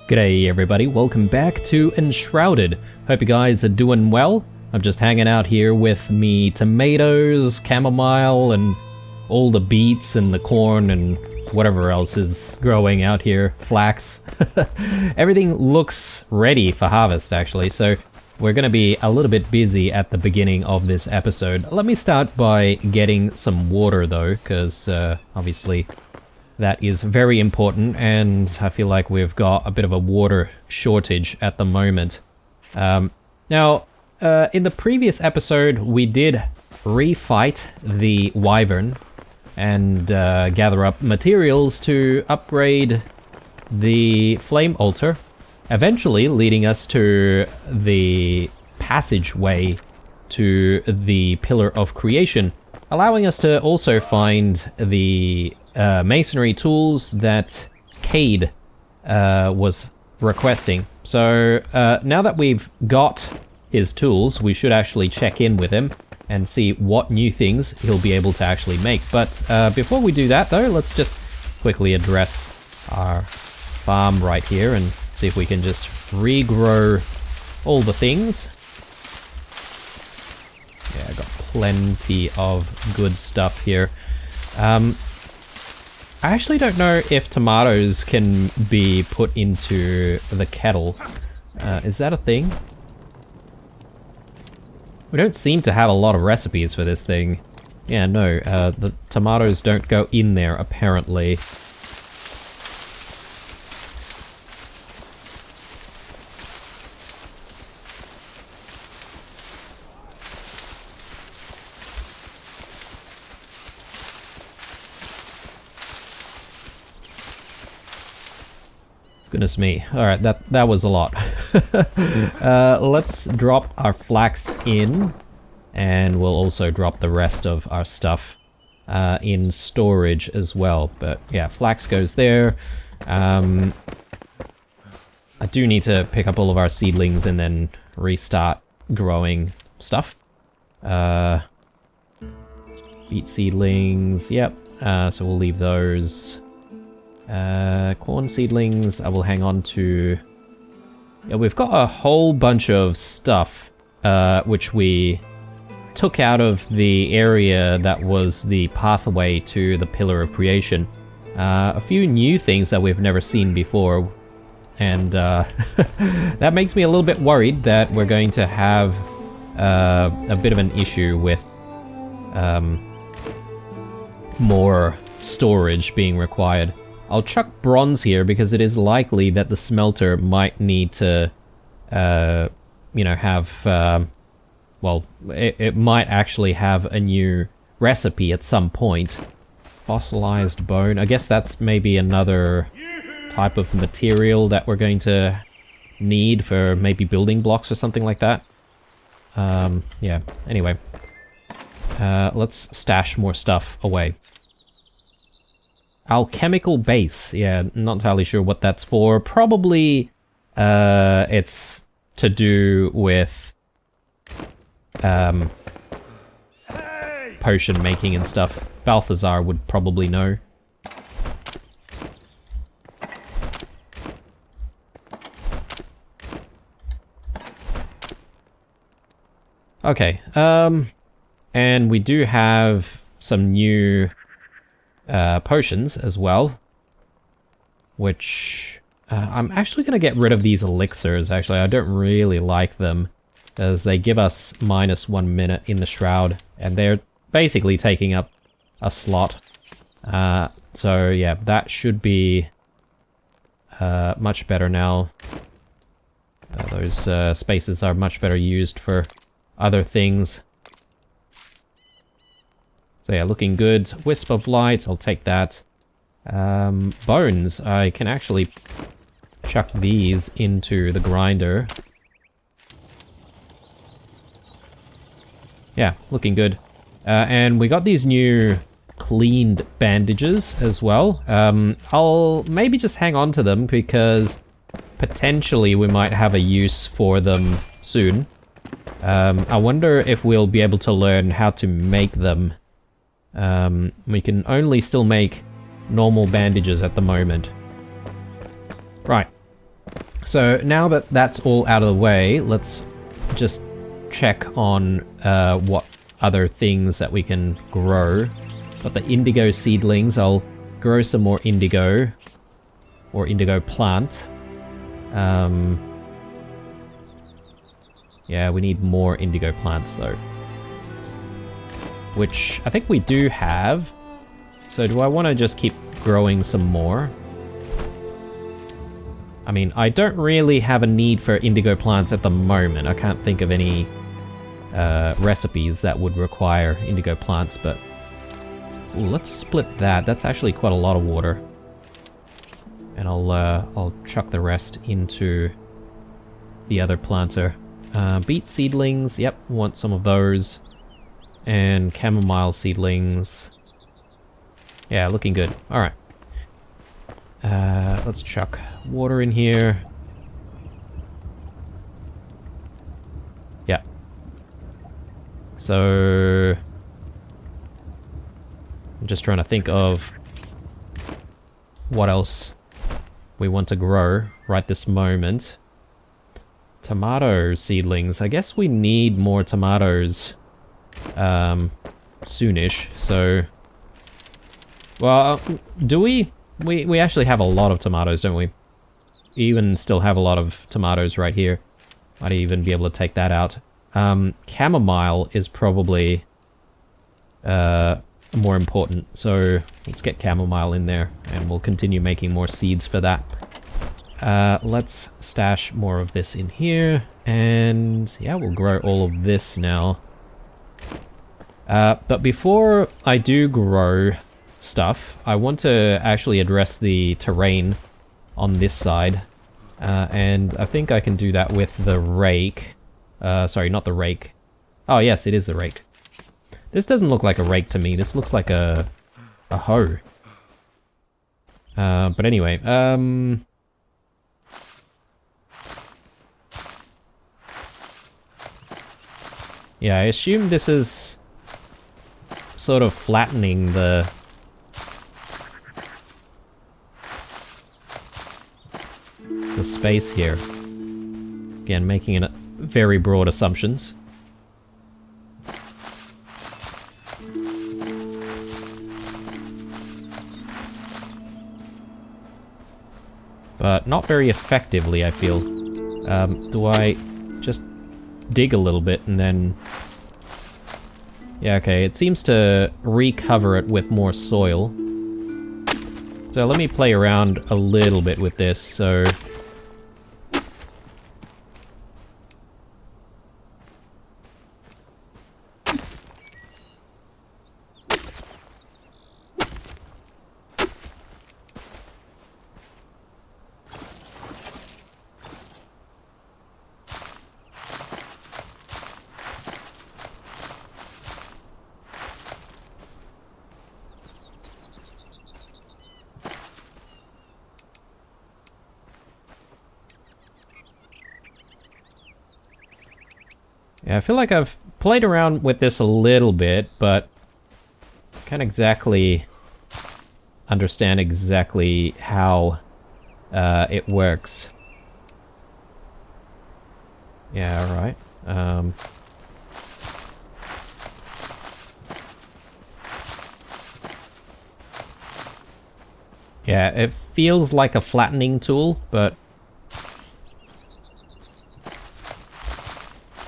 G'day everybody, welcome back to Enshrouded. Hope you guys are doing well. I'm just hanging out here with me tomatoes, chamomile, and all the beets and the corn and whatever else is growing out here, flax. Everything looks ready for harvest actually, so we're going to be a little bit busy at the beginning of this episode. Let me start by getting some water though, because obviously that is very important, and I feel like we've got a bit of a water shortage at the moment. Now, in the previous episode, we did refight the wyvern and gather up materials to upgrade the flame altar, eventually leading us to the passageway to the Pillar of Creation, allowing us to also find the masonry tools that Cade was requesting. So now that we've got his tools, we should actually check in with him and see what new things he'll be able to actually make. But before we do that though, let's just quickly address our farm right here and see if we can just regrow all the things. Yeah, I got plenty of good stuff here. I actually don't know if tomatoes can be put into the kettle. Is that a thing? We don't seem to have a lot of recipes for this thing. Yeah, no, the tomatoes don't go in there apparently. Goodness me. Alright, that was a lot. Let's drop our flax in, and we'll also drop the rest of our stuff in storage as well. But yeah, flax goes there. I do need to pick up all of our seedlings and then restart growing stuff. Beet seedlings, yep. So we'll leave those. Corn seedlings, I will hang on to. Yeah, we've got a whole bunch of stuff, which we took out of the area that was the pathway to the Pillar of Creation. A few new things that we've never seen before, and that makes me a little bit worried that we're going to have a bit of an issue with more storage being required. I'll chuck bronze here because it is likely that the smelter might need to, you know, have, well, it might actually have a new recipe at some point. Fossilized bone. I guess that's maybe another type of material that we're going to need for maybe building blocks or something like that. Yeah, anyway. Let's stash more stuff away. Alchemical base, yeah, not entirely sure what that's for. Probably it's to do with potion making and stuff. Balthazar would probably know. Okay, and we do have some new potions as well, which I'm actually going to get rid of these elixirs. Actually, I don't really like them as they give us -1 minute in the shroud, and they're basically taking up a slot. So yeah, that should be much better now. Those spaces are much better used for other things. So yeah, looking good. Wisp of light, I'll take that. Bones, I can actually chuck these into the grinder. Yeah, looking good. And we got these new cleaned bandages as well. I'll maybe just hang on to them because potentially we might have a use for them soon. I wonder if we'll be able to learn how to make them. We can only still make normal bandages at the moment. Right. So now that that's all out of the way, let's just check on what other things that we can grow. Got the indigo seedlings. I'll grow some more indigo, or indigo plant. Yeah, we need more indigo plants though, which I think we do have. So do I want to just keep growing some more? I mean, I don't really have a need for indigo plants at the moment. I can't think of any recipes that would require indigo plants, but ooh, let's split that. That's actually quite a lot of water. And I'll chuck the rest into the other planter. Beet seedlings, yep, want some of those. And chamomile seedlings. Yeah, looking good. Alright. Let's chuck water in here. Yeah. So I'm just trying to think of what else we want to grow right this moment. Tomato seedlings. I guess we need more tomatoes soonish. So, well, do we? We actually have a lot of tomatoes, don't we? Even still have a lot of tomatoes right here. Might even be able to take that out. Chamomile is probably more important, so let's get chamomile in there, and we'll continue making more seeds for that. Let's stash more of this in here, and yeah, we'll grow all of this now. But before I do grow stuff, I want to actually address the terrain on this side, and I think I can do that with the rake. Sorry, not the rake. Oh yes, it is the rake. This doesn't look like a rake to me. This looks like a hoe. But anyway, yeah, I assume this is sort of flattening the space here. Again, making it very broad assumptions. But not very effectively, I feel. Do I just dig a little bit and then... Yeah, okay, it seems to recover it with more soil. So let me play around a little bit with this, so... Yeah, I feel like I've played around with this a little bit, but can't exactly understand exactly how it works. Yeah, alright. Yeah, it feels like a flattening tool, but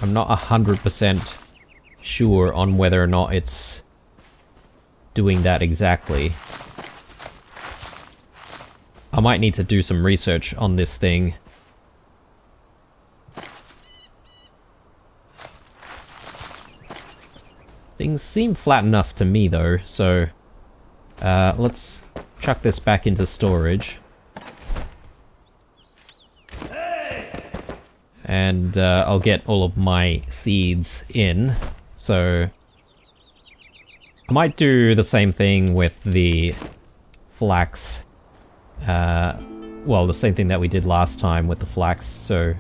I'm not 100% sure on whether or not it's doing that exactly. I might need to do some research on this thing. Things seem flat enough to me though, so let's chuck this back into storage. And I'll get all of my seeds in, so I might do the same thing with the flax, well, the same thing that we did last time with the flax, so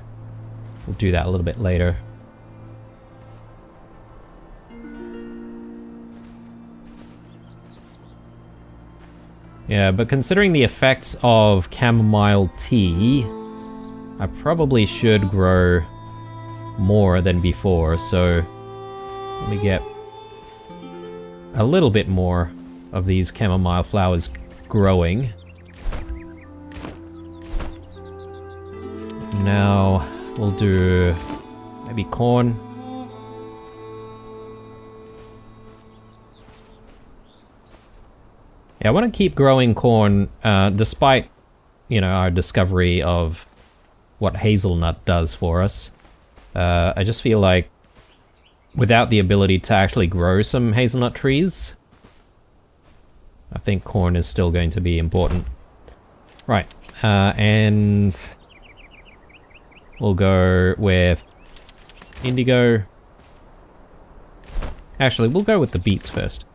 we'll do that a little bit later. Yeah, but considering the effects of chamomile tea, I probably should grow more than before, so let me get a little bit more of these chamomile flowers growing. Now we'll do maybe corn. Yeah, I want to keep growing corn, despite, you know, our discovery of what hazelnut does for us. I just feel like without the ability to actually grow some hazelnut trees, I think corn is still going to be important. Right, and we'll go with indigo. Actually, we'll go with the beets first.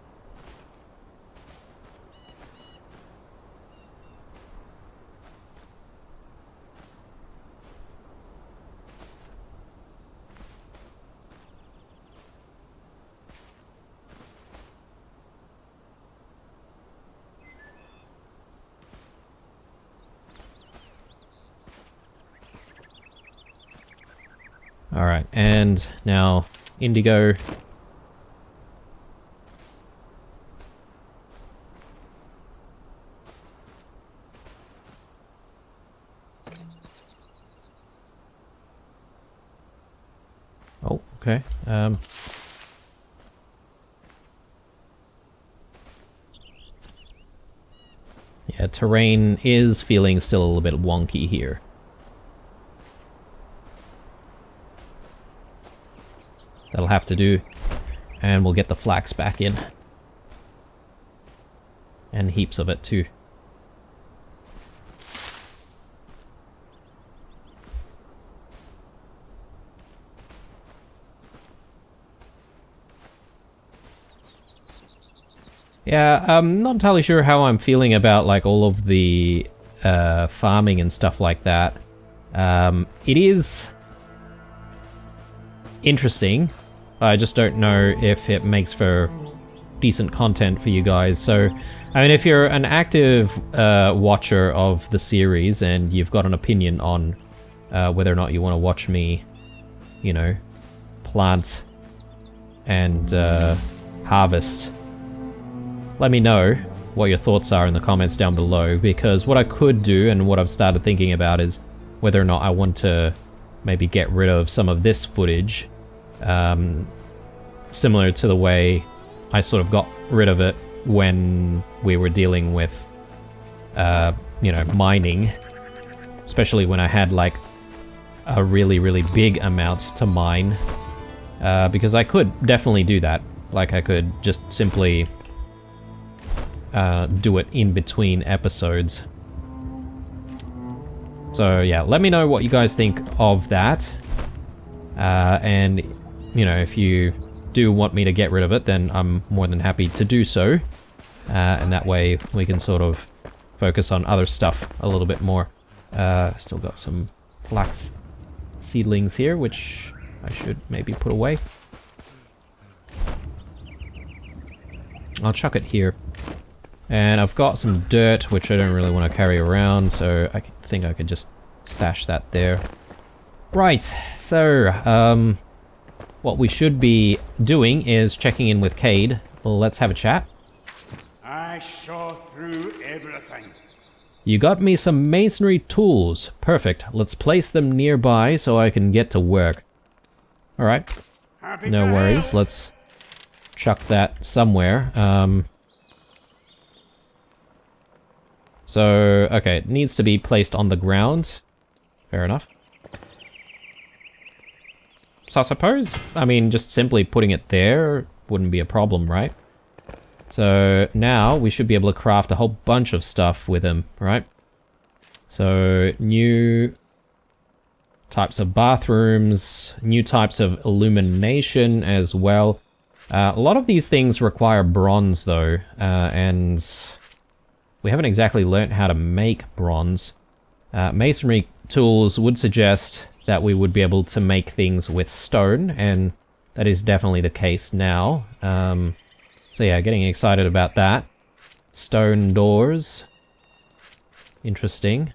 Alright, and now indigo. Oh, okay. Yeah, terrain is feeling still a little bit wonky here. That'll have to do, and we'll get the flax back in. And heaps of it too. Yeah, I'm not entirely sure how I'm feeling about like all of the farming and stuff like that. It is interesting. I just don't know if it makes for decent content for you guys. So, I mean, if you're an active watcher of the series and you've got an opinion on whether or not you want to watch me, you know, plant and harvest, let me know what your thoughts are in the comments down below, because what I could do and what I've started thinking about is whether or not I want to maybe get rid of some of this footage. Similar to the way I sort of got rid of it when we were dealing with, you know, mining. Especially when I had like a really, really big amount to mine. Because I could definitely do that. Like I could just simply do it in between episodes. So yeah, let me know what you guys think of that. And, you know, if you do want me to get rid of it, then I'm more than happy to do so. And that way we can sort of focus on other stuff a little bit more. Still got some flax seedlings here, which I should maybe put away. I'll chuck it here. And I've got some dirt, which I don't really want to carry around, so I think I could just stash that there. Right, so, what we should be doing is checking in with Cade. Well, let's have a chat. I saw through everything. You got me some masonry tools. Perfect. Let's place them nearby so I can get to work. Alright. No worries. Let's chuck that somewhere. So, okay, it needs to be placed on the ground. Fair enough. So I suppose, I mean, just simply putting it there wouldn't be a problem, right? So now we should be able to craft a whole bunch of stuff with him, right? So new types of bathrooms, new types of illumination as well. A lot of these things require bronze though, and we haven't exactly learnt how to make bronze. Masonry tools would suggest that we would be able to make things with stone, and that is definitely the case now. So yeah, getting excited about that. Stone doors. Interesting.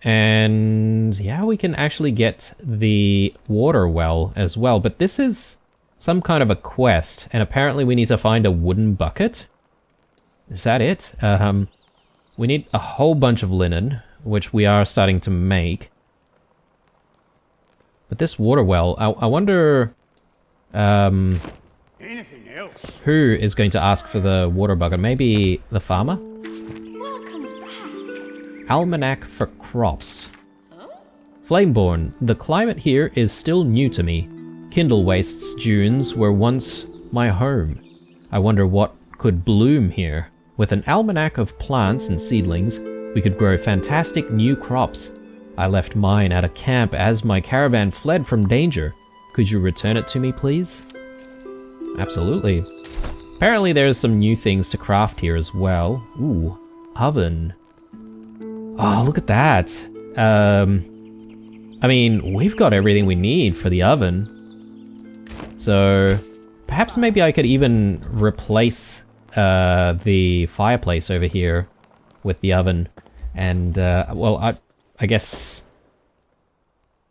And yeah, we can actually get the water well as well. But this is some kind of a quest. And apparently we need to find a wooden bucket. Is that it? We need a whole bunch of linen, which we are starting to make. But this water well, I wonder Anything else? who is going to ask for the water bucket? Maybe the farmer? Welcome back. Almanac for crops. Flameborn, the climate here is still new to me. Kindle wastes dunes were once my home. I wonder what could bloom here. With an almanac of plants and seedlings, we could grow fantastic new crops. I left mine at a camp as my caravan fled from danger. Could you return it to me, please? Absolutely. Apparently there's some new things to craft here as well. Ooh, oven. Oh, look at that. I mean, we've got everything we need for the oven. So, perhaps maybe I could even replace the fireplace over here with the oven. And, well, I guess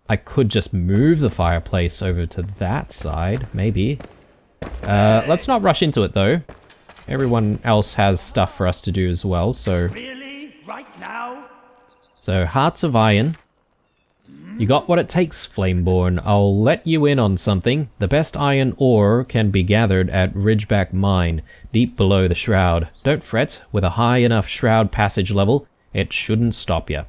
I could just move the fireplace over to that side, maybe. Let's not rush into it, though. Everyone else has stuff for us to do as well, so... Really? Right now? So, Hearts of Iron. You got what it takes, Flameborn. I'll let you in on something. The best iron ore can be gathered at Ridgeback Mine, deep below the Shroud. Don't fret, with a high enough Shroud passage level, it shouldn't stop you.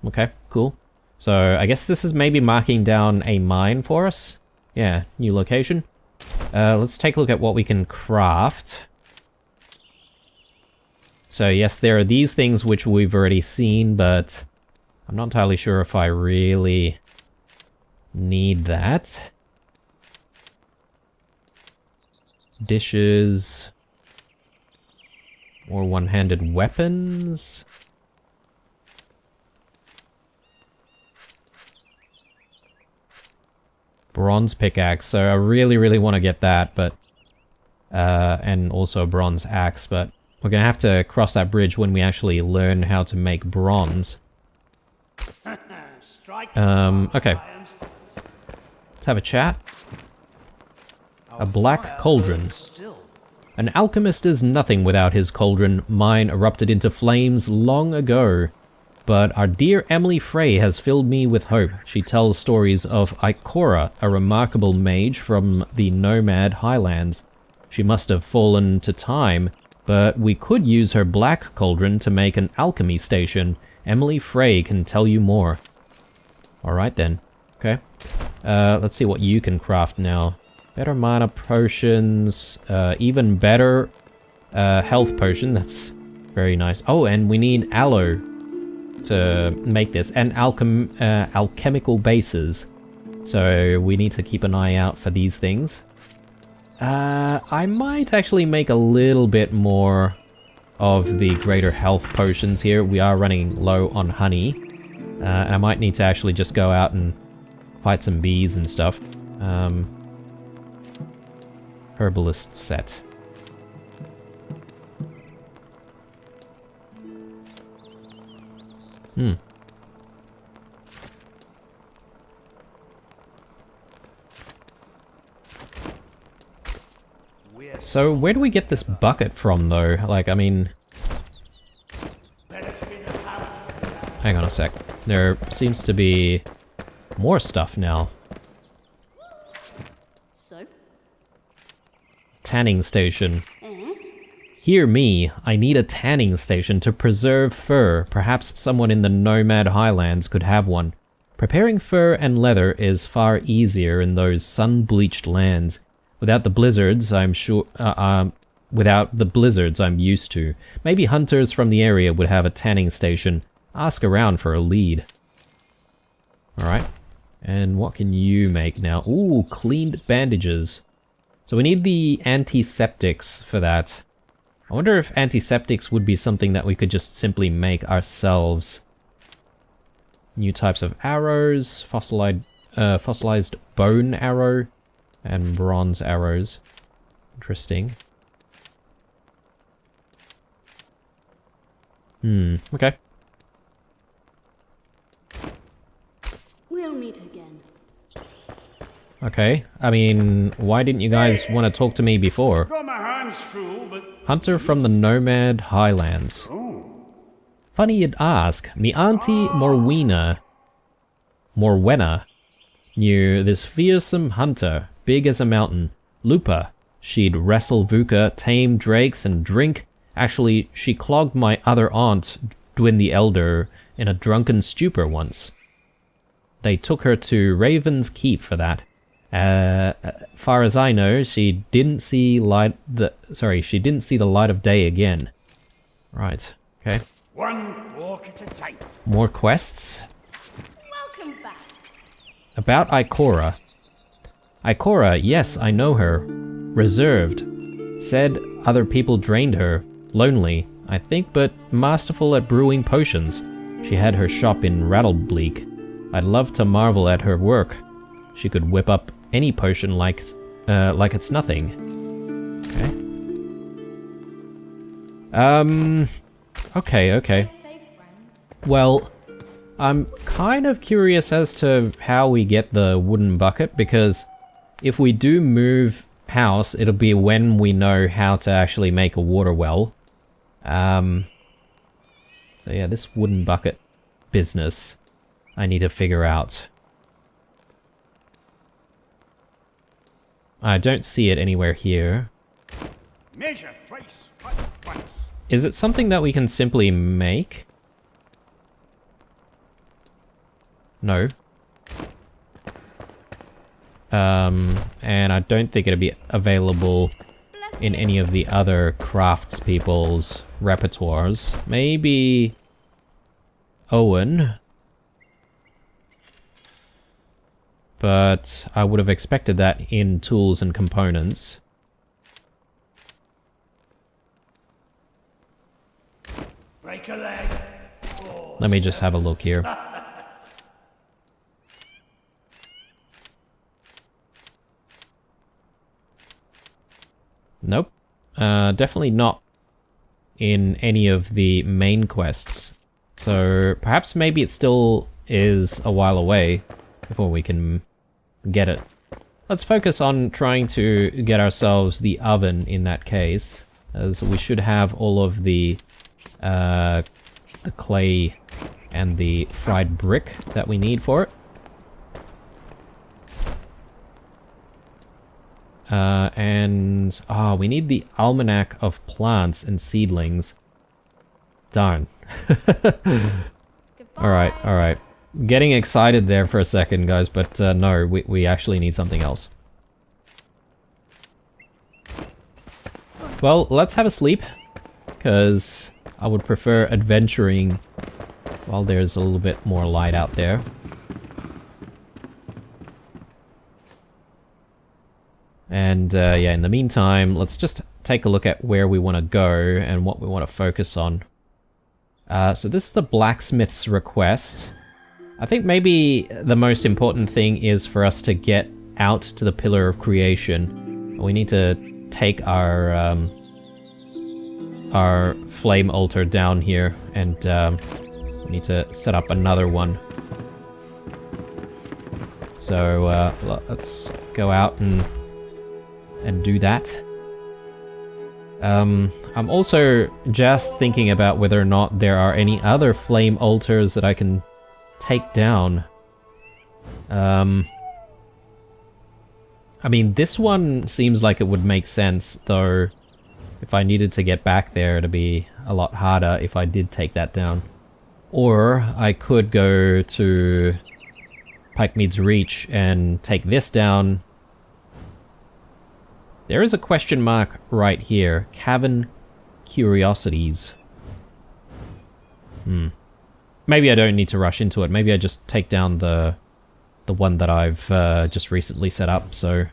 Okay, cool. So, I guess this is maybe marking down a mine for us. Yeah, new location. Let's take a look at what we can craft. So yes, there are these things which we've already seen, but I'm not entirely sure if I really need that. Dishes. Or one-handed weapons. Bronze pickaxe, so I really want to get that, but... and also a bronze axe, but we're gonna have to cross that bridge when we actually learn how to make bronze. Okay. Let's have a chat. A black cauldron. An alchemist is nothing without his cauldron. Mine erupted into flames long ago. But our dear Emily Frey has filled me with hope. She tells stories of Ikora, a remarkable mage from the Nomad Highlands. She must have fallen to time, but we could use her black cauldron to make an alchemy station. Emily Frey can tell you more. Alright then. Okay. Let's see what you can craft now. Better mana potions, even better health potion. That's very nice. Oh, and we need aloe to make this, and alchemical bases. So we need to keep an eye out for these things. I might actually make a little bit more of the greater health potions here. We are running low on honey. And I might need to actually just go out and fight some bees and stuff. Herbalist set. So where do we get this bucket from, though? Like, I mean... Hang on a sec. There seems to be more stuff now. So? Tanning station. Hear me, I need a tanning station to preserve fur. Perhaps someone in the Nomad Highlands could have one. Preparing fur and leather is far easier in those sun-bleached lands. Without the blizzards, I'm sure... without the blizzards I'm used to. Maybe hunters from the area would have a tanning station. Ask around for a lead. Alright. And what can you make now? Ooh, cleaned bandages. So we need the antiseptics for that. I wonder if antiseptics would be something that we could just simply make ourselves. New types of arrows, fossilized bone arrow, and bronze arrows. Interesting. Okay. We'll meet again. Okay, I mean, why didn't you guys want to talk to me before? Got my hands full, but... Hunter from the Nomad Highlands. Oh. Funny you'd ask. Me auntie Morwena knew this fearsome hunter, big as a mountain. Lupa. She'd wrestle Vuka, tame drakes, and drink. Actually, she clogged my other aunt, Dwin the Elder, in a drunken stupor once. They took her to Raven's Keep for that. Far as I know, she didn't see the light of day again. Right, okay. One walk at a time. More quests? Welcome back. About Ikora. Ikora, yes, I know her. Reserved. Said other people drained her. Lonely, I think, but masterful at brewing potions. She had her shop in Rattlebleak. I'd love to marvel at her work. She could whip up any potion like it's nothing. Okay. Okay. Well, I'm kind of curious as to how we get the wooden bucket, because if we do move house, it'll be when we know how to actually make a water well. So yeah, this wooden bucket business I need to figure out. I don't see it anywhere here. Measure twice, cut once. Is it something that we can simply make? No. And I don't think it'll be available in any of the other craftspeople's repertoires. Maybe Owen. But I would have expected that in tools and components. Break a leg. Oh, Let me just have a look here. Nope. Definitely not in any of the main quests. So perhaps maybe it still is a while away before we can get it. Let's focus on trying to get ourselves the oven in that case, as we should have all of the clay and the fried brick that we need for it. We need the almanac of plants and seedlings. Darn. Alright. Getting excited there for a second, guys, but no, we actually need something else. Well, let's have a sleep, because I would prefer adventuring while there's a little bit more light out there. And yeah, in the meantime, let's just take a look at where we want to go and what we want to focus on. So this is the blacksmith's request. I think maybe the most important thing is for us to get out to the Pillar of Creation. We need to take our flame altar down here, and we need to set up another one. So let's go out and do that. I'm also just thinking about whether or not there are any other flame altars that I can take down. I mean, this one seems like it would make sense, though if I needed to get back there, it'd be a lot harder if I did take that down. Or I could go to Pikemead's Reach and take this down. There is a question mark right here. Cavern Curiosities. Maybe I don't need to rush into it. Maybe I just take down the one that I've just recently set up, so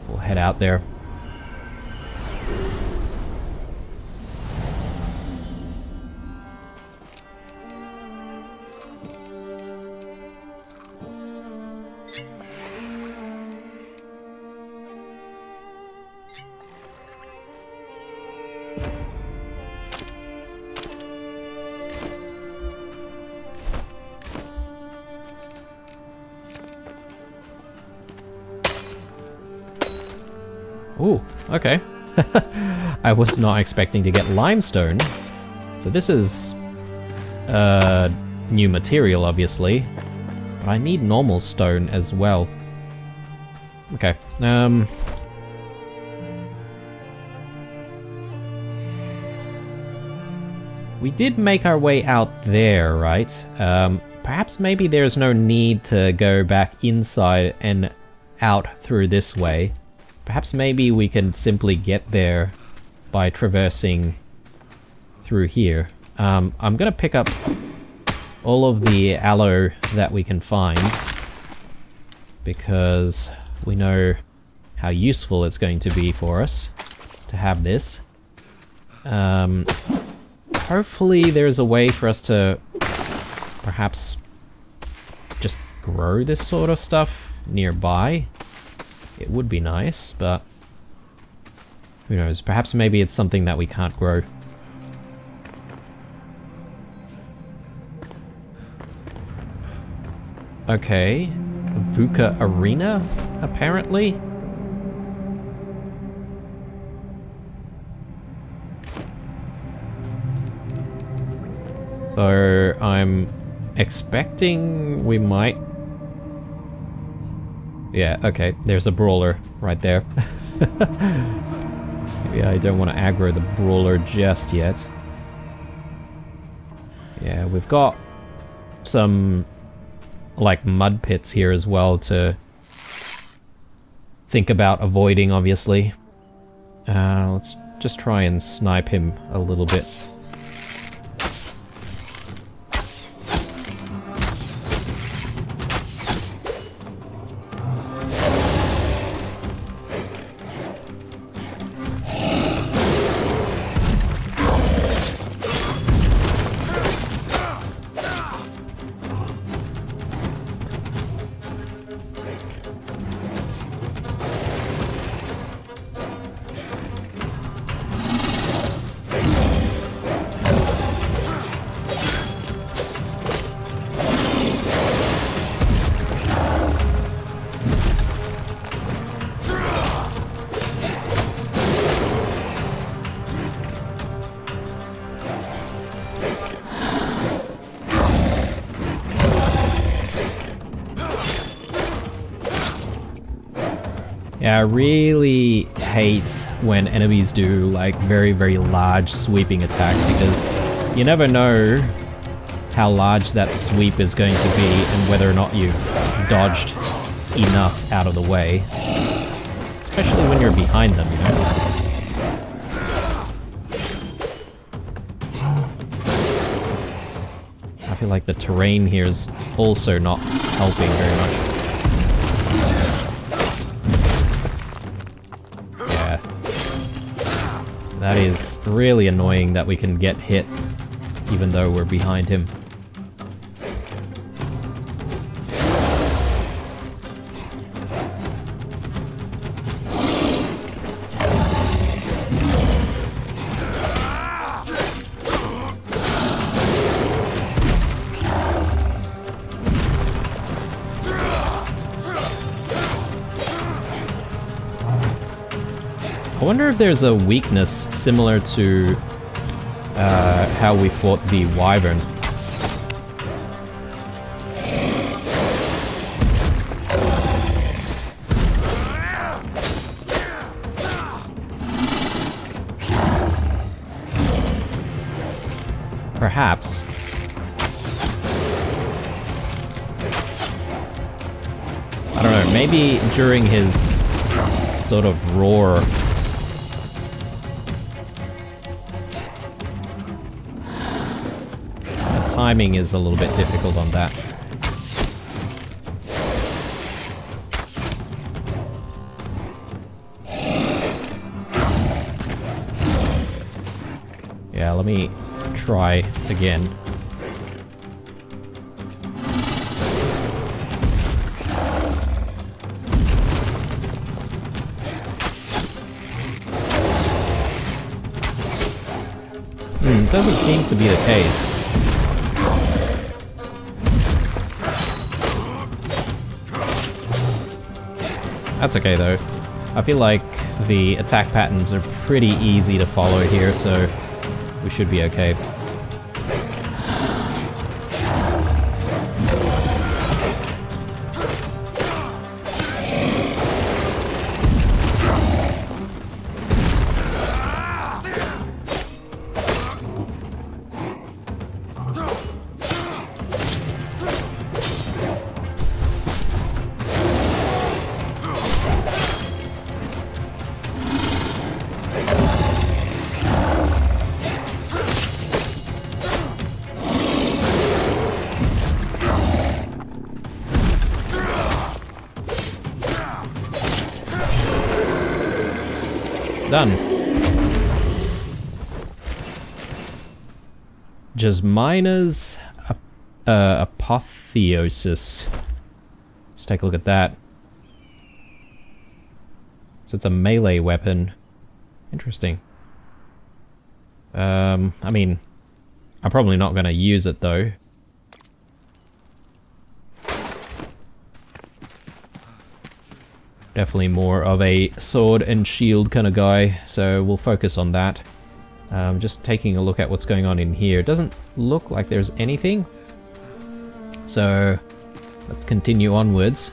we'll head out there. Ooh, okay. I was not expecting to get limestone. So this is new material, obviously. But I need normal stone as well. Okay, we did make our way out there, right? Perhaps maybe there's no need to go back inside and out through this way. Perhaps maybe we can simply get there by traversing through here. I'm gonna pick up all of the aloe that we can find, because we know how useful it's going to be for us to have this. Hopefully there's a way for us to perhaps just grow this sort of stuff nearby. It would be nice, but who knows? Perhaps maybe it's something that we can't grow. Okay, the VUCA Arena, apparently. So I'm expecting we might... Yeah, okay, there's a brawler right there. Yeah, I don't want to aggro the brawler just yet. Yeah, we've got some like mud pits here as well to think about avoiding, obviously. Let's just try and snipe him a little bit. Yeah, I really hate when enemies do like very, very large sweeping attacks, because you never know how large that sweep is going to be and whether or not you've dodged enough out of the way. Especially when you're behind them, you know? I feel like the terrain here is also not helping very much. That is really annoying that we can get hit even though we're behind him. I wonder if there's a weakness similar to how we fought the Wyvern. Perhaps. I don't know, maybe during his sort of roar. Timing is a little bit difficult on that. Yeah, let me try again. Doesn't seem to be the case. That's okay though. I feel like the attack patterns are pretty easy to follow here, so we should be okay. Done. Jasmina's apotheosis. Let's take a look at that. So it's a melee weapon. Interesting. I mean, I'm probably not going to use it though. Definitely more of a sword and shield kind of guy, so we'll focus on that. Just taking a look at what's going on in here. It doesn't look like there's anything. So let's continue onwards.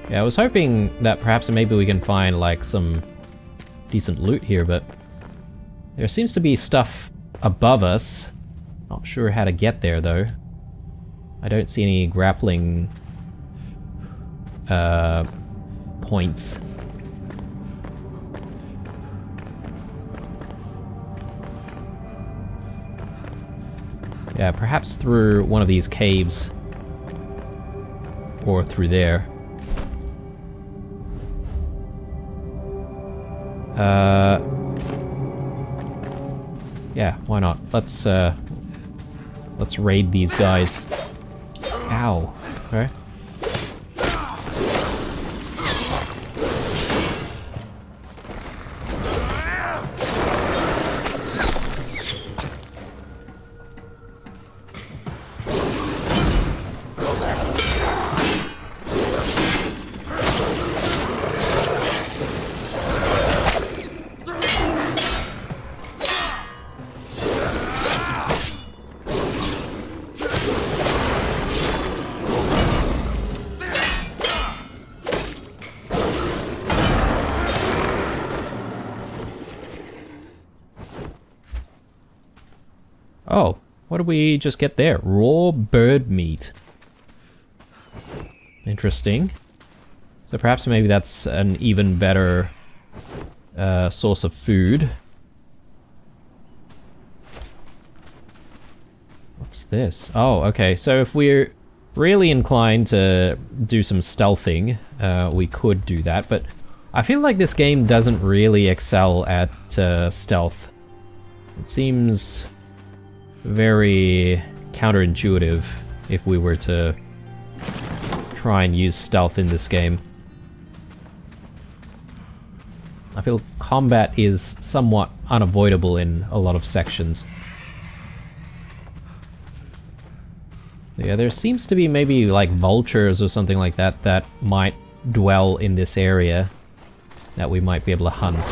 Yeah, I was hoping that perhaps maybe we can find like some decent loot here, but there seems to be stuff above us. Not sure how to get there though. I don't see any grappling points. Yeah, perhaps through one of these caves. Or through there. Yeah, why not? Let's raid these guys. Ow. Okay. Oh, what did we just get there? Raw bird meat. Interesting. So perhaps maybe that's an even better source of food. What's this? Oh, okay. So if we're really inclined to do some stealthing, we could do that. But I feel like this game doesn't really excel at stealth. It seems very counterintuitive if we were to try and use stealth in this game. I feel combat is somewhat unavoidable in a lot of sections. Yeah, there seems to be maybe like vultures or something like that that might dwell in this area that we might be able to hunt.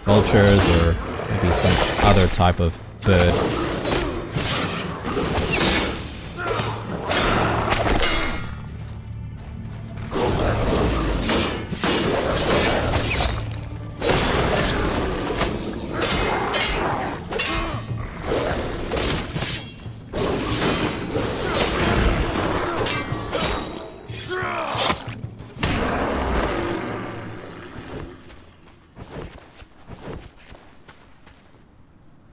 Vultures or maybe some other type of bird.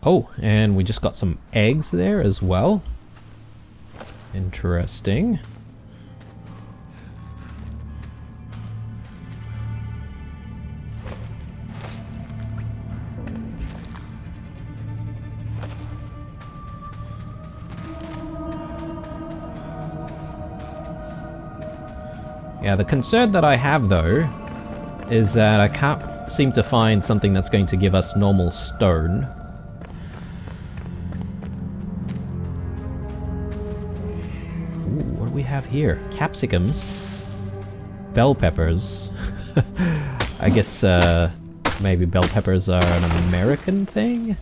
Oh, and we just got some eggs there as well. Interesting. Yeah, the concern that I have though is that I can't seem to find something that's going to give us normal stone. do we have here? Capsicums. Bell peppers. I guess maybe bell peppers are an American thing?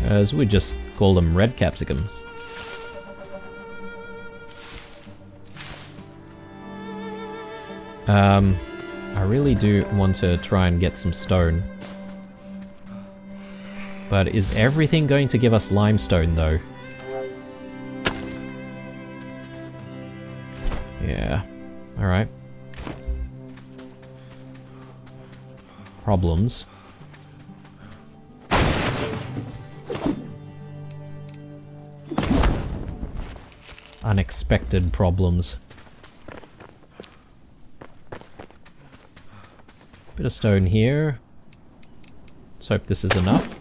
As we just call them red capsicums. I really do want to try and get some stone. But is everything going to give us limestone though? Yeah. Alright. Problems. Unexpected problems. Bit of stone here. Let's hope this is enough.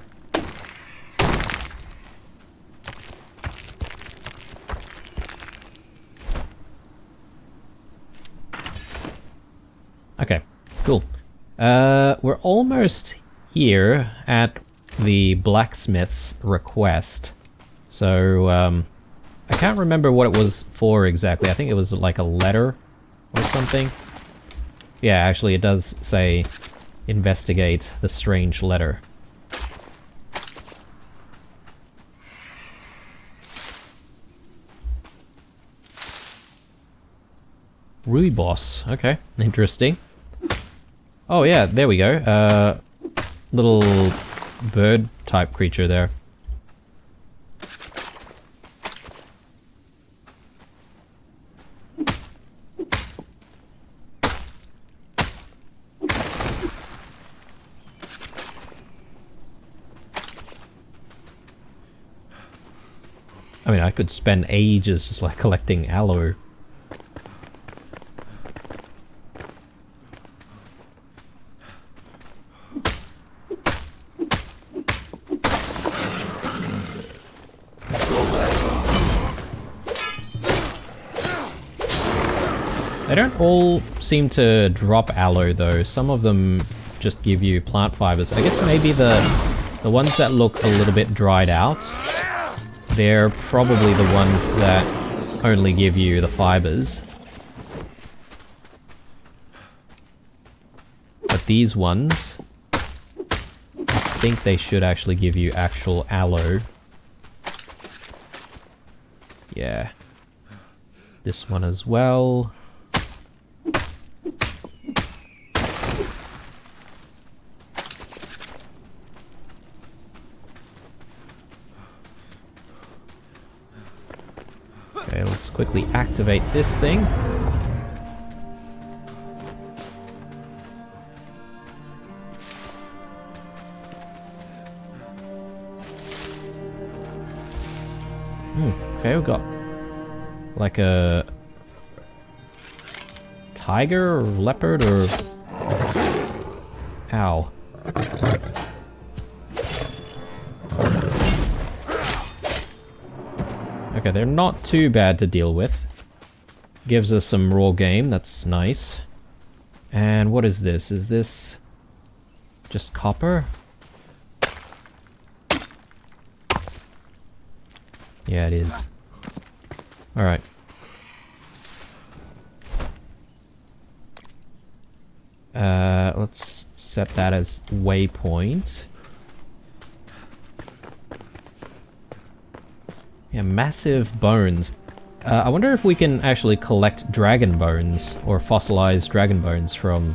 Okay, cool. We're almost here at the blacksmith's request. So, I can't remember what it was for exactly. I think it was like a letter or something. Yeah, actually it does say investigate the strange letter. Rooibos. Okay, interesting. Oh yeah, there we go. Little bird type creature there. I mean, I could spend ages just like collecting aloe. They don't all seem to drop aloe though. Some of them just give you plant fibers. I guess maybe the ones that look a little bit dried out, they're probably the ones that only give you the fibers. But these ones, I think they should actually give you actual aloe. Yeah. This one as well. Okay, let's quickly activate this thing. Okay, we've got like a tiger or leopard or... Ow. Okay, they're not too bad to deal with. Gives us some raw game, that's nice. And what is this? Is this just copper? Yeah, it is. Alright. Let's set that as waypoint. Yeah, massive bones. I wonder if we can actually collect dragon bones or fossilized dragon bones from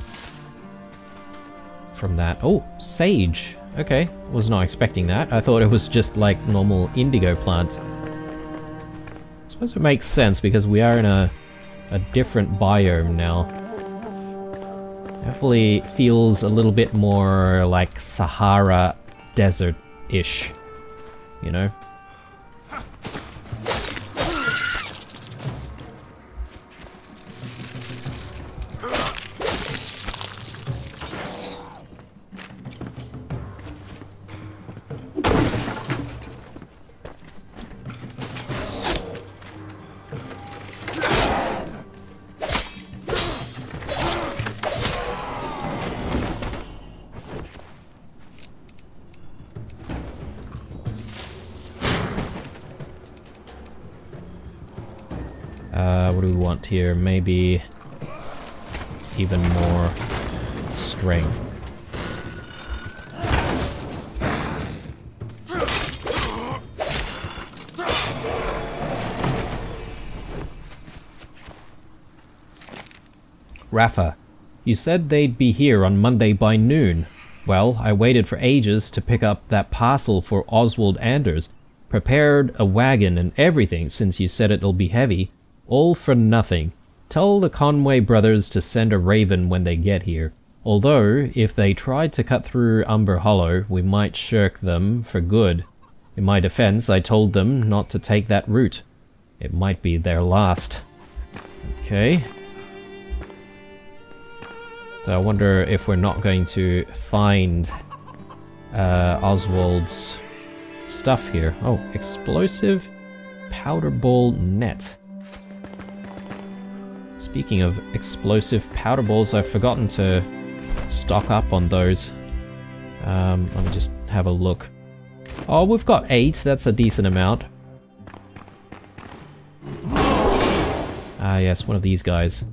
that. Oh, sage. Okay, was not expecting that. I thought it was just like normal indigo plant. I suppose it makes sense because we are in a different biome now. Definitely feels a little bit more like Sahara desert-ish, you know? want here? Maybe even more strength. Rafa, you said they'd be here on Monday by noon. Well, I waited for ages to pick up that parcel for Oswald Anders. Prepared a wagon and everything since you said it'll be heavy. All for nothing. Tell the Conway brothers to send a raven when they get here. Although, if they tried to cut through Umber Hollow, we might shirk them for good. In my defense, I told them not to take that route. It might be their last. Okay. So I wonder if we're not going to find Oswald's stuff here. Oh, explosive powder ball net. Speaking of explosive powder balls, I've forgotten to stock up on those. Let me just have a look. Oh, we've got 8. That's a decent amount. Ah, yes, one of these guys.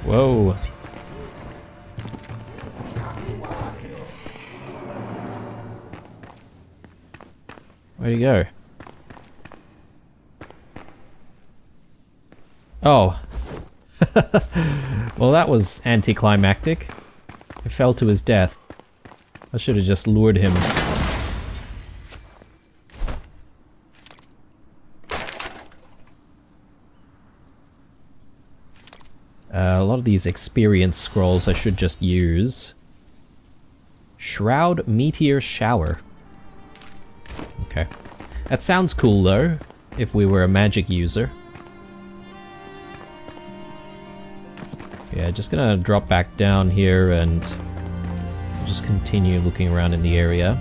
Whoa. Where'd he go? Oh. Well, that was anticlimactic. He fell to his death. I should have just lured him. A lot of these experience scrolls I should just use. Shroud Meteor Shower. Okay. That sounds cool though, if we were a magic user. Yeah, just gonna drop back down here and just continue looking around in the area.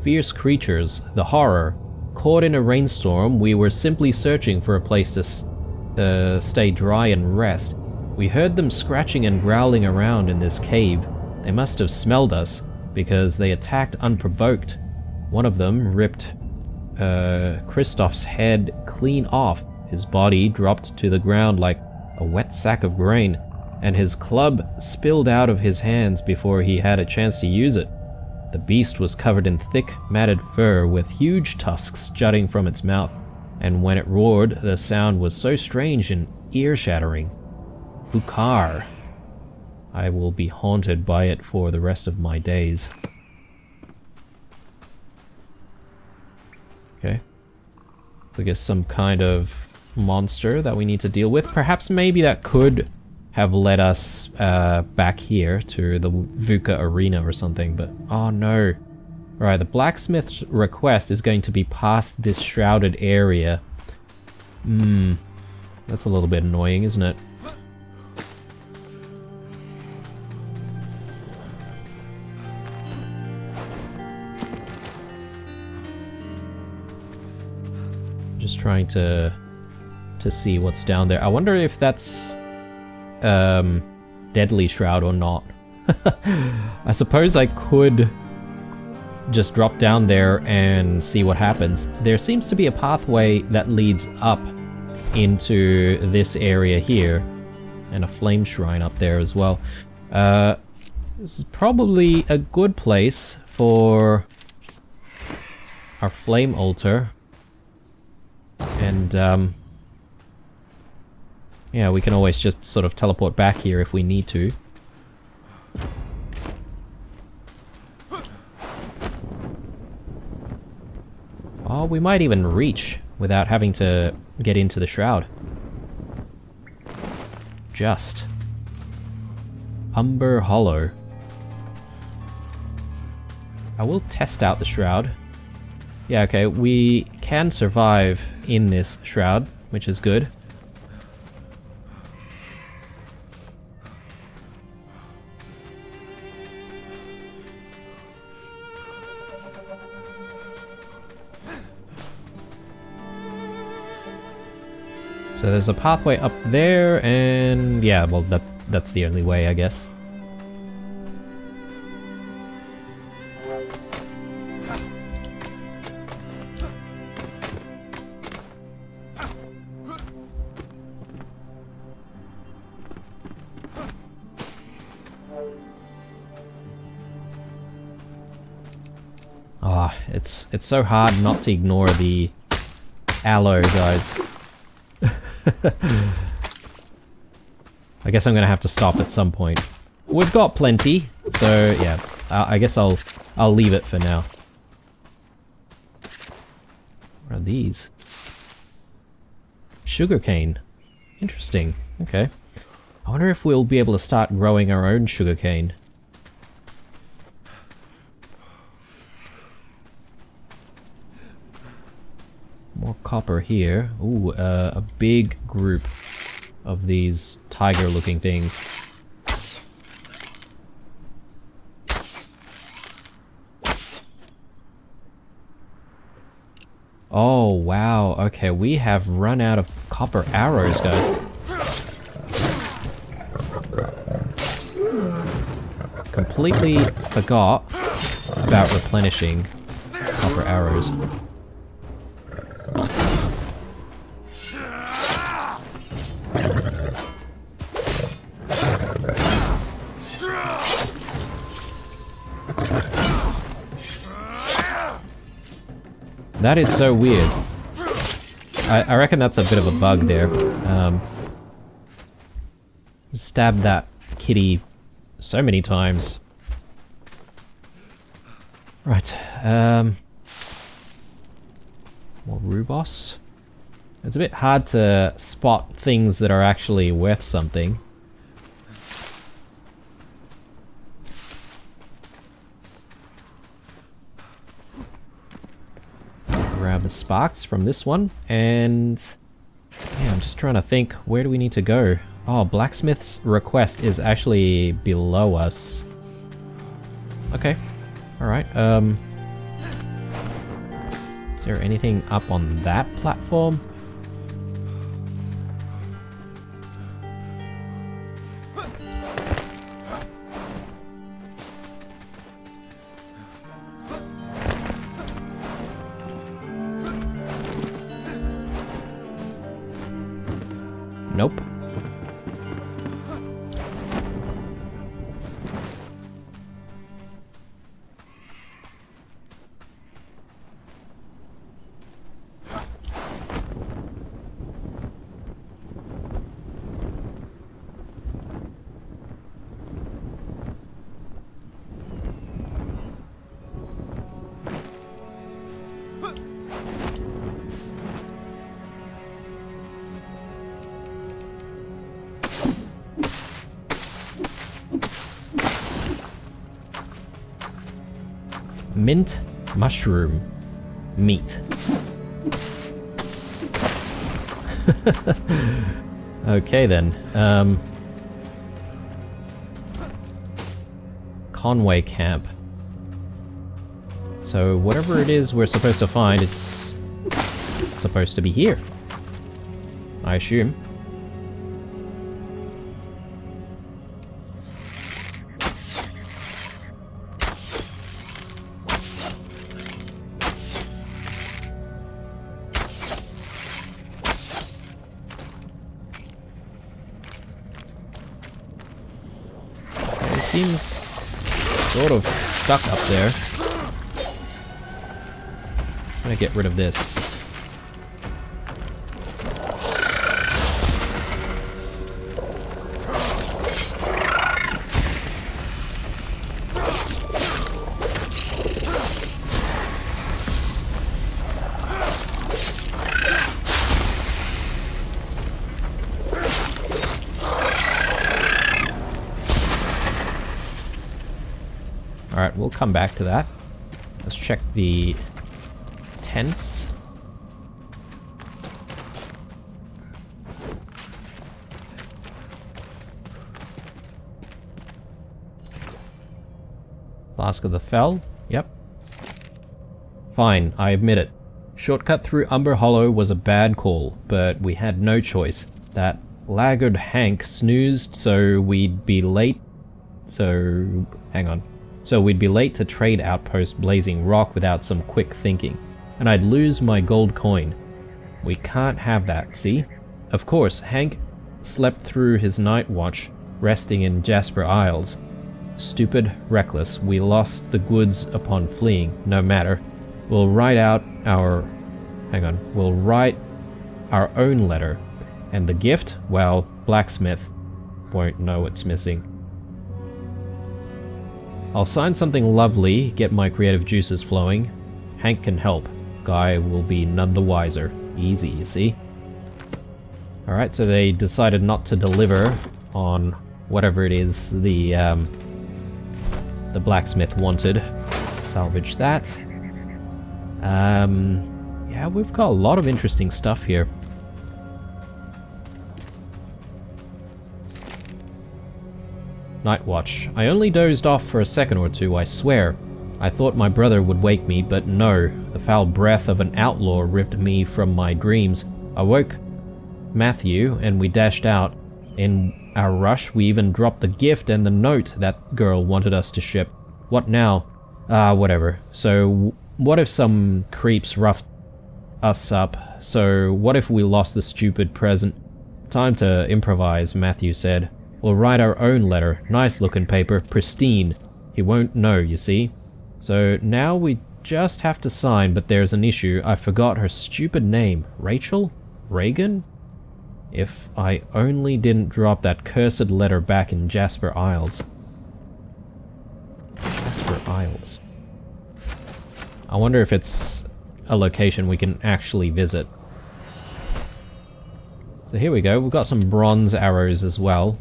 Fierce creatures, the horror. Caught in a rainstorm, we were simply searching for a place to stay dry and rest. We heard them scratching and growling around in this cave. They must have smelled us, because they attacked unprovoked. One of them ripped Christoph's head clean off. His body dropped to the ground like a wet sack of grain, and his club spilled out of his hands before he had a chance to use it. The beast was covered in thick, matted fur with huge tusks jutting from its mouth, and when it roared, the sound was so strange and ear-shattering. Vukar. I will be haunted by it for the rest of my days. Okay. I guess some kind of monster that we need to deal with. Perhaps maybe that could have led us back here to the Vuka arena or something, but oh no. Right, the blacksmith's request is going to be past this shrouded area. That's a little bit annoying, isn't it? Just trying to see what's down there. I wonder if that's deadly shroud or not. I suppose I could just drop down there and see what happens. There seems to be a pathway that leads up into this area here, and a flame shrine up there as well. This is probably a good place for our flame altar, and yeah, we can always just sort of teleport back here if we need to. Oh, we might even reach without having to get into the shroud. Just. Umber Hollow. I will test out the shroud. Yeah, okay, we can survive in this shroud, which is good. So there's a pathway up there, and yeah, well, that's the only way, I guess. Ah, it's so hard not to ignore the aloe, guys. I guess I'm gonna have to stop at some point. We've got plenty, so yeah, I guess I'll leave it for now. What are these? Sugarcane. Interesting. Okay. I wonder if we'll be able to start growing our own sugarcane. More copper here. Ooh, a big group of these tiger-looking things. Oh, wow. Okay, we have run out of copper arrows, guys. Completely forgot about replenishing copper arrows. That is so weird. I reckon that's a bit of a bug there. Stabbed that kitty so many times. Right, more rubos. It's a bit hard to spot things that are actually worth something. Grab the sparks from this one, and yeah, I'm just trying to think, where do we need to go? Oh, blacksmith's request is actually below us. Okay, alright, is there anything up on that platform? Nope. Mint mushroom meat. Okay then. Conway camp. So whatever it is we're supposed to find, it's supposed to be here, I assume. Seems sort of stuck up there. I'm gonna get rid of this. Alright, we'll come back to that. Let's check the tents. Flask of the Fell. Yep. Fine, I admit it. Shortcut through Umber Hollow was a bad call, but we had no choice. That laggard Hank snoozed so we'd be late. Hang on. So we'd be late to trade outpost Blazing Rock without some quick thinking. And I'd lose my gold coin. We can't have that, see? Of course, Hank slept through his night watch, resting in Jasper Isles. Stupid, reckless, we lost the goods upon fleeing, no matter. We'll write our own letter. And the gift? Well, blacksmith won't know what's missing. I'll sign something lovely, get my creative juices flowing. Hank can help. Guy will be none the wiser. Easy, you see? Alright, so they decided not to deliver on whatever it is the blacksmith wanted. Salvage that. Yeah, we've got a lot of interesting stuff here. Night watch. I only dozed off for a second or two, I swear. I thought my brother would wake me, but no. The foul breath of an outlaw ripped me from my dreams. I woke Matthew, and we dashed out. In our rush, we even dropped the gift and the note that girl wanted us to ship. What now? Whatever. So, what if some creeps roughed us up? So, what if we lost the stupid present? Time to improvise, Matthew said. We'll write our own letter. Nice looking paper. Pristine. He won't know, you see? So, now we just have to sign, but there's an issue. I forgot her stupid name. Rachel? Reagan? If I only didn't drop that cursed letter back in Jasper Isles. Jasper Isles. I wonder if it's a location we can actually visit. So here we go, we've got some bronze arrows as well.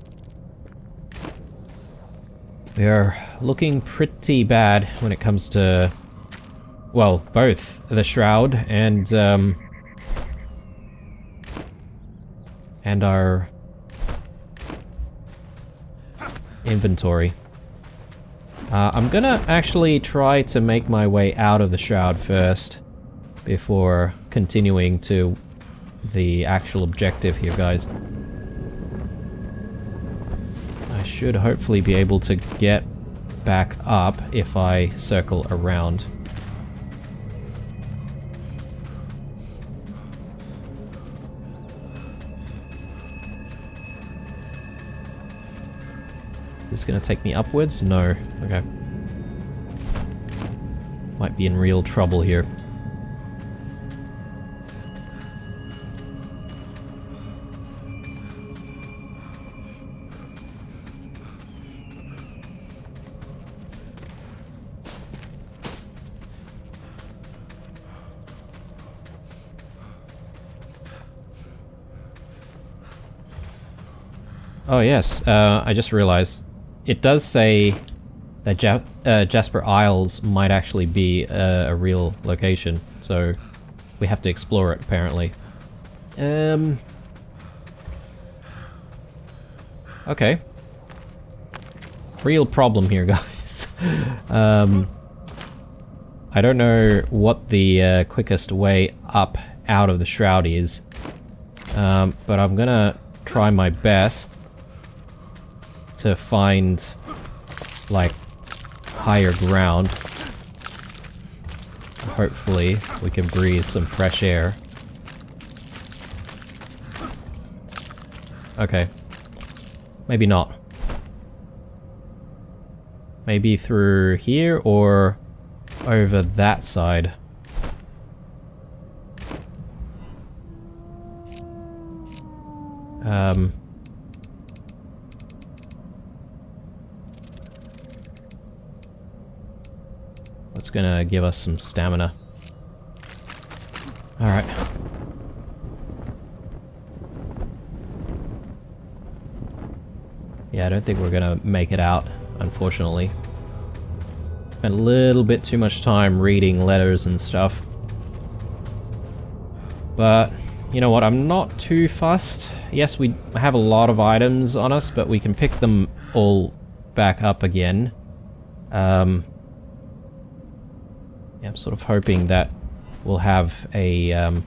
We're looking pretty bad when it comes to, well, both the shroud and our inventory. I'm gonna actually try to make my way out of the shroud first before continuing to the actual objective here, guys. I should hopefully be able to get back up if I circle around. Is this gonna take me upwards? No. Okay. Might be in real trouble here. Oh yes, I just realized it does say that Jasper Isles might actually be a real location, so we have to explore it apparently. Okay. Real problem here, guys. I don't know what the quickest way up out of the shroud is, but I'm gonna try my best to find, like, higher ground. Hopefully we can breathe some fresh air. Okay. Maybe not. Maybe through here or over that side. That's gonna give us some stamina. Alright. Yeah, I don't think we're gonna make it out, unfortunately. Spent a little bit too much time reading letters and stuff. But, you know what, I'm not too fussed. Yes, we have a lot of items on us, but we can pick them all back up again. Yeah, I'm sort of hoping that we'll have a an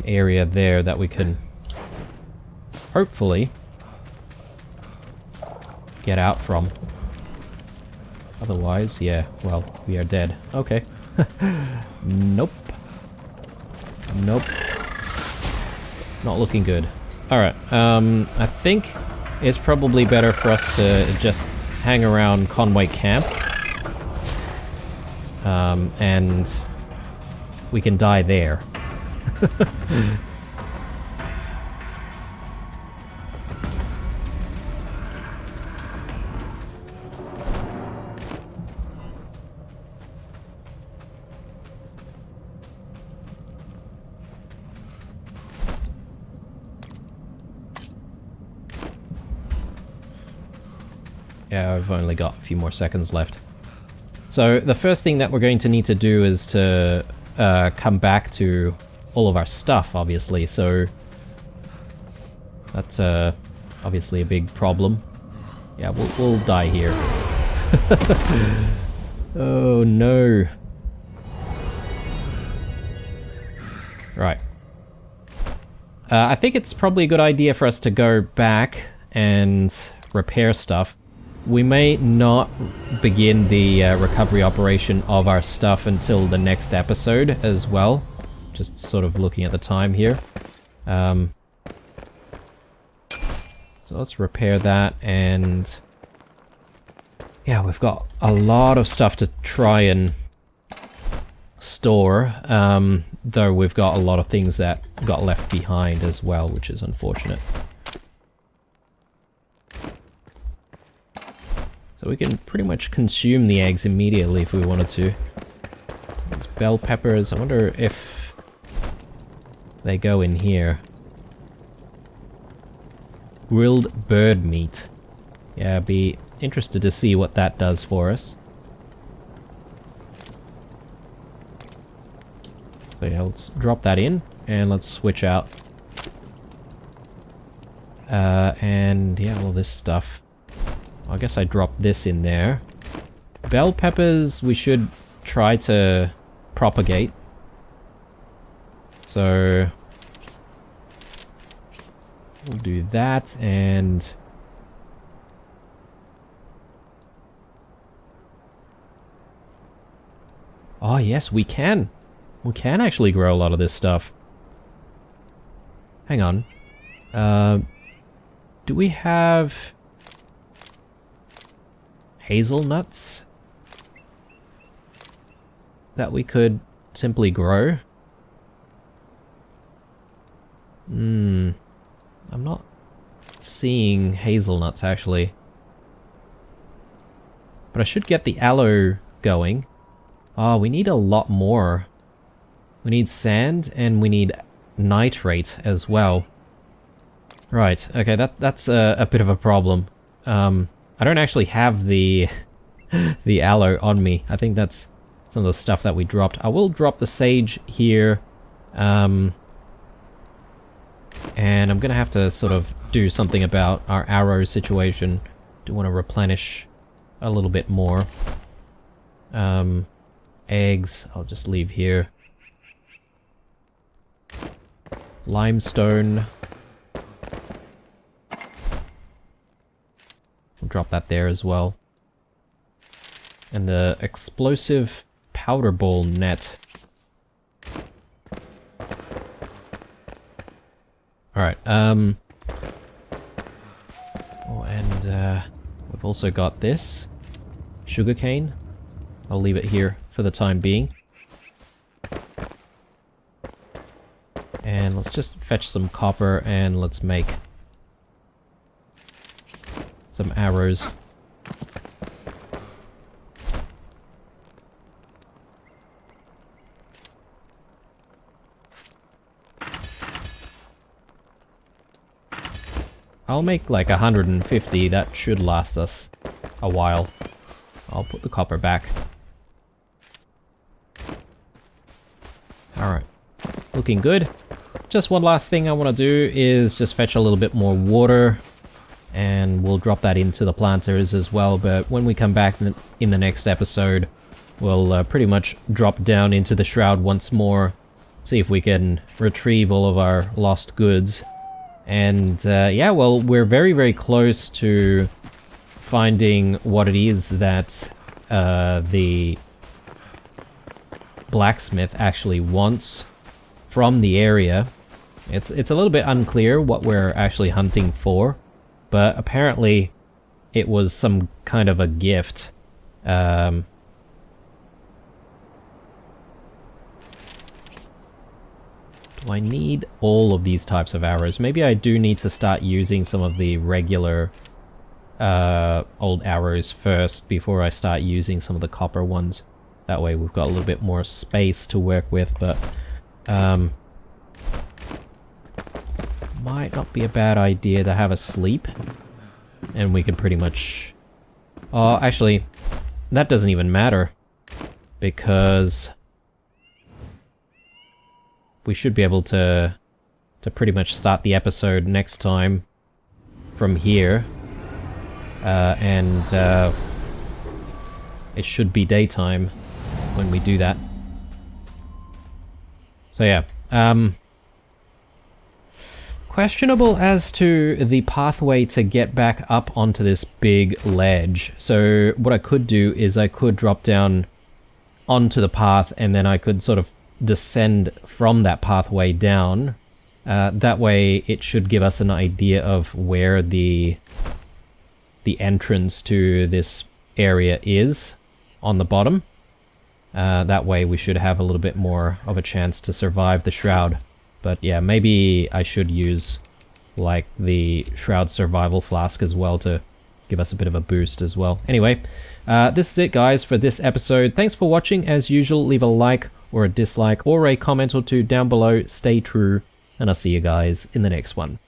area there that we can hopefully get out from. Otherwise, yeah, well, we are dead. Okay. Nope. Nope. Not looking good. Alright, I think it's probably better for us to just hang around Conway Camp. And we can die there. Yeah, I've only got a few more seconds left. So the first thing that we're going to need to do is to come back to all of our stuff, obviously, so that's obviously a big problem. Yeah, we'll die here. Oh no. Right. I think it's probably a good idea for us to go back and repair stuff. We may not begin the recovery operation of our stuff until the next episode as well. Just sort of looking at the time here. So let's repair that, and yeah, we've got a lot of stuff to try and store, though we've got a lot of things that got left behind as well, which is unfortunate. So we can pretty much consume the eggs immediately if we wanted to. These bell peppers, I wonder if they go in here. Grilled bird meat. Yeah, I'd be interested to see what that does for us. So yeah, let's drop that in, and let's switch out. And yeah, all this stuff. I guess I dropped this in there. Bell peppers we should try to propagate. So we'll do that, and oh yes, we can. We can actually grow a lot of this stuff. Hang on. Do we have hazelnuts that we could simply grow? I'm not seeing hazelnuts actually. But I should get the aloe going. Oh, we need a lot more. We need sand and we need nitrate as well. Right, okay, that's a bit of a problem. I don't actually have the the aloe on me. I think that's some of the stuff that we dropped. I will drop the sage here. And I'm gonna have to sort of do something about our arrow situation. Do want to replenish a little bit more. Eggs, I'll just leave here. Limestone. We'll drop that there as well. And the explosive powder ball net. Alright, oh, and we've also got this. Sugarcane. I'll leave it here for the time being. And let's just fetch some copper and let's make some arrows. I'll make like 150, that should last us a while. I'll put the copper back. Alright. Looking good. Just one last thing I want to do is just fetch a little bit more water. And we'll drop that into the planters as well. But when we come back in the next episode, we'll pretty much drop down into the shroud once more. See if we can retrieve all of our lost goods. And yeah, well, we're very, very close to finding what it is that the blacksmith actually wants from the area. It's a little bit unclear what we're actually hunting for, but apparently it was some kind of a gift. Do I need all of these types of arrows? Maybe I do need to start using some of the regular old arrows first before I start using some of the copper ones. That way we've got a little bit more space to work with, but might not be a bad idea to have a sleep. And we can pretty much... Oh, actually, that doesn't even matter, because we should be able to pretty much start the episode next time from here. And it should be daytime when we do that. So yeah, questionable as to the pathway to get back up onto this big ledge. So what I could do is I could drop down onto the path and then I could sort of descend from that pathway down. That way it should give us an idea of where the entrance to this area is on the bottom. That way we should have a little bit more of a chance to survive the shroud. But yeah, maybe I should use like the shroud survival flask as well to give us a bit of a boost as well. Anyway, this is it guys for this episode. Thanks for watching. As usual, leave a like or a dislike or a comment or two down below. Stay true, and I'll see you guys in the next one.